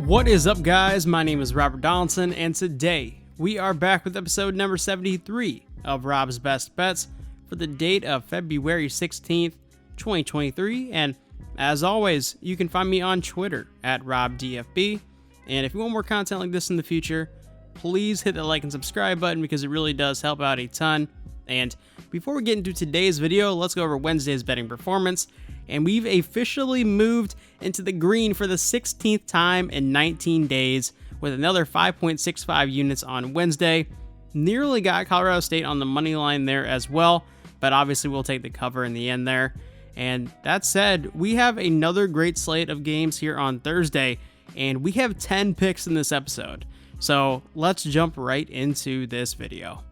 What is up, guys? My name is Robert Donaldson, and today we are back with episode number 73 of Rob's Best Bets for the date of February 16th, 2023. And as always, you can find me on Twitter at RobDFB. And if you want more content like this in the future, please hit the like and subscribe button because it really does help out a ton. And before we get into today's video, let's go over Wednesday's betting performance. And we've officially moved into the green for the 16th time in 19 days with another 5.65 units on Wednesday. Nearly got Colorado State on the money line there as well, but obviously we'll take the cover in the end there. And that said, we have another great slate of games here on Thursday, and we have 10 picks in this episode. So let's jump right into this video.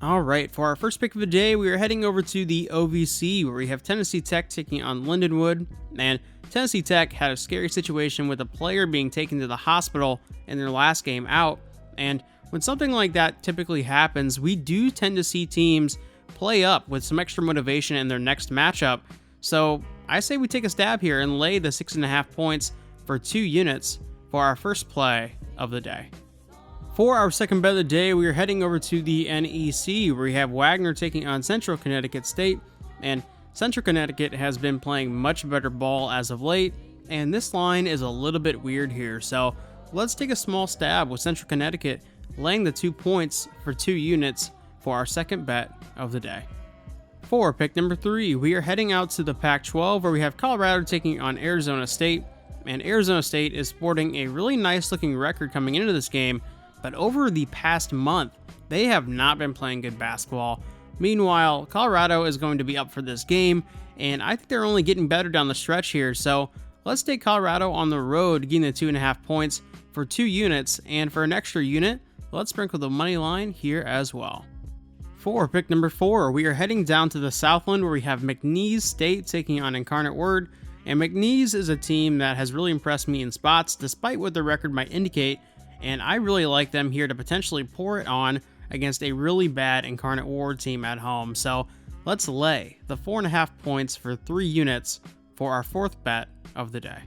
Alright, for our first pick of the day, we are heading over to the OVC, where we have Tennessee Tech taking on Lindenwood. And Tennessee Tech had a scary situation with a player being taken to the hospital in their last game out. And when something like that typically happens, we do tend to see teams play up with some extra motivation in their next matchup. So I say we take a stab here and lay the 6.5 points for 2 units for our first play of the day. For our second bet of the day, we are heading over to the NEC, where we have Wagner taking on Central Connecticut State. And Central Connecticut has been playing much better ball as of late, and this line is a little bit weird here. So let's take a small stab with Central Connecticut laying the 2 points for 2 units for our second bet of the day. For pick number 3, we are heading out to the Pac-12, where we have Colorado taking on Arizona State. And Arizona State is sporting a really nice looking record coming into this game, but over the past month, they have not been playing good basketball. Meanwhile, Colorado is going to be up for this game, and I think they're only getting better down the stretch here. So let's take Colorado on the road, getting the 2.5 points for 2 units, and for an extra unit, let's sprinkle the money line here as well. For pick number 4, we are heading down to the Southland, where we have McNeese State taking on Incarnate Word. And McNeese is a team that has really impressed me in spots, despite what their record might indicate. And I really like them here to potentially pour it on against a really bad Incarnate Ward team at home. So let's lay the 4.5 points for 3 units for our fourth bet of the day.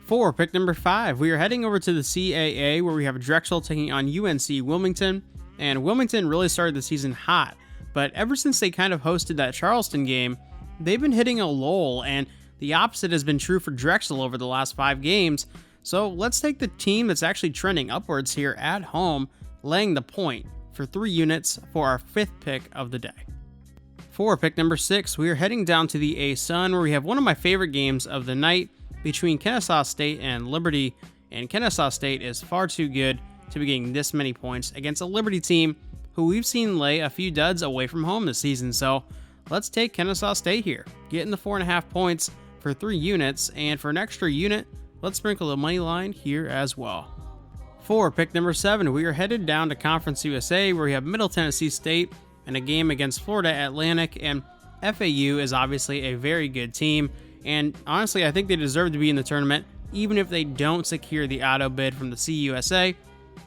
For pick number 5, we are heading over to the CAA, where we have Drexel taking on UNC Wilmington. And Wilmington really started the season hot, but ever since they kind of hosted that Charleston game, they've been hitting a lull, and the opposite has been true for Drexel over the last 5 games. So let's take the team that's actually trending upwards here at home, laying the point for 3 units for our 5th pick of the day. For pick number 6, we are heading down to the A-Sun, where we have one of my favorite games of the night between Kennesaw State and Liberty. And Kennesaw State is far too good to be getting this many points against a Liberty team who we've seen lay a few duds away from home this season. So let's take Kennesaw State here, getting the 4.5 points for 3 units, and for an extra unit, let's sprinkle the money line here as well. For pick number 7, we are headed down to Conference USA, where we have Middle Tennessee State in a game against Florida Atlantic. And FAU is obviously a very good team, and honestly I think they deserve to be in the tournament even if they don't secure the auto bid from the CUSA.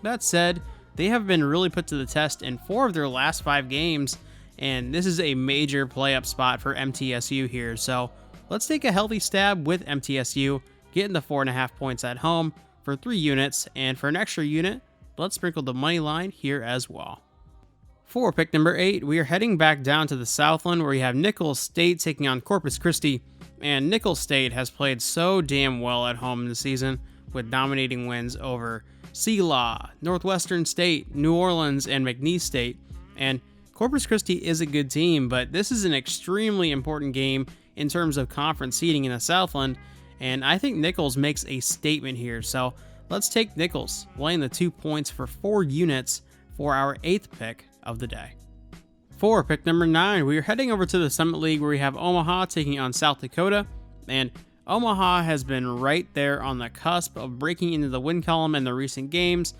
That said, they have been really put to the test in 4 of their last 5 games, and this is a major play-up spot for MTSU here. So let's take a healthy stab with MTSU, getting the 4.5 points at home for 3 units, and for an extra unit, let's sprinkle the money line here as well. For pick number 8, we are heading back down to the Southland, where we have Nicholls State taking on Corpus Christi. And Nicholls State has played so damn well at home this season, with dominating wins over Selah, Northwestern State, New Orleans, and McNeese State. And Corpus Christi is a good team, but this is an extremely important game in terms of conference seeding in the Southland, and I think Nicholls makes a statement here. So let's take Nicholls, laying the 2 points for 4 units for our 8th pick of the day. For pick number 9, we are heading over to the Summit League, where we have Omaha taking on South Dakota. And Omaha has been right there on the cusp of breaking into the win column in the recent games,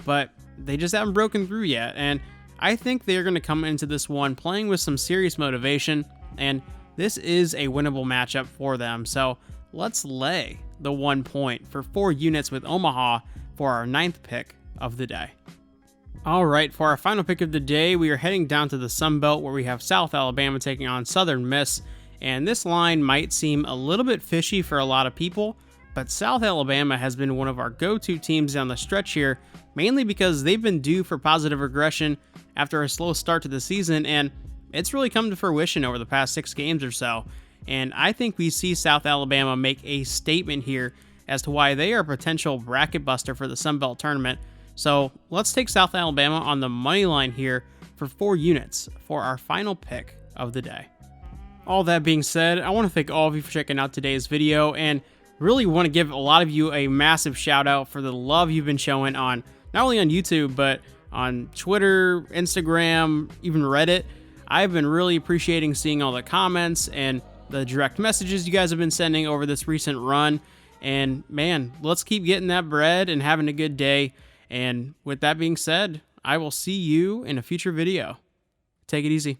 but they just haven't broken through yet. And I think they're going to come into this one playing with some serious motivation, and this is a winnable matchup for them. So let's lay the 1 point for 4 units with Omaha for our 9th pick of the day. Alright, for our final pick of the day, we are heading down to the Sun Belt, where we have South Alabama taking on Southern Miss. And this line might seem a little bit fishy for a lot of people, But South Alabama has been one of our go-to teams down the stretch here, mainly because they've been due for positive regression after a slow start to the season, and it's really come to fruition over the past 6 games or so. And I think we see South Alabama make a statement here as to why they are a potential bracket buster for the Sun Belt tournament. So let's take South Alabama on the money line here for 4 units for our final pick of the day. All that being said, I want to thank all of you for checking out today's video, and really want to give a lot of you a massive shout out for the love you've been showing on not only on YouTube, but on Twitter, Instagram, even Reddit. I've been really appreciating seeing all the comments and the direct messages you guys have been sending over this recent run. And man, let's keep getting that bread and having a good day. And with that being said, I will see you in a future video. Take it easy.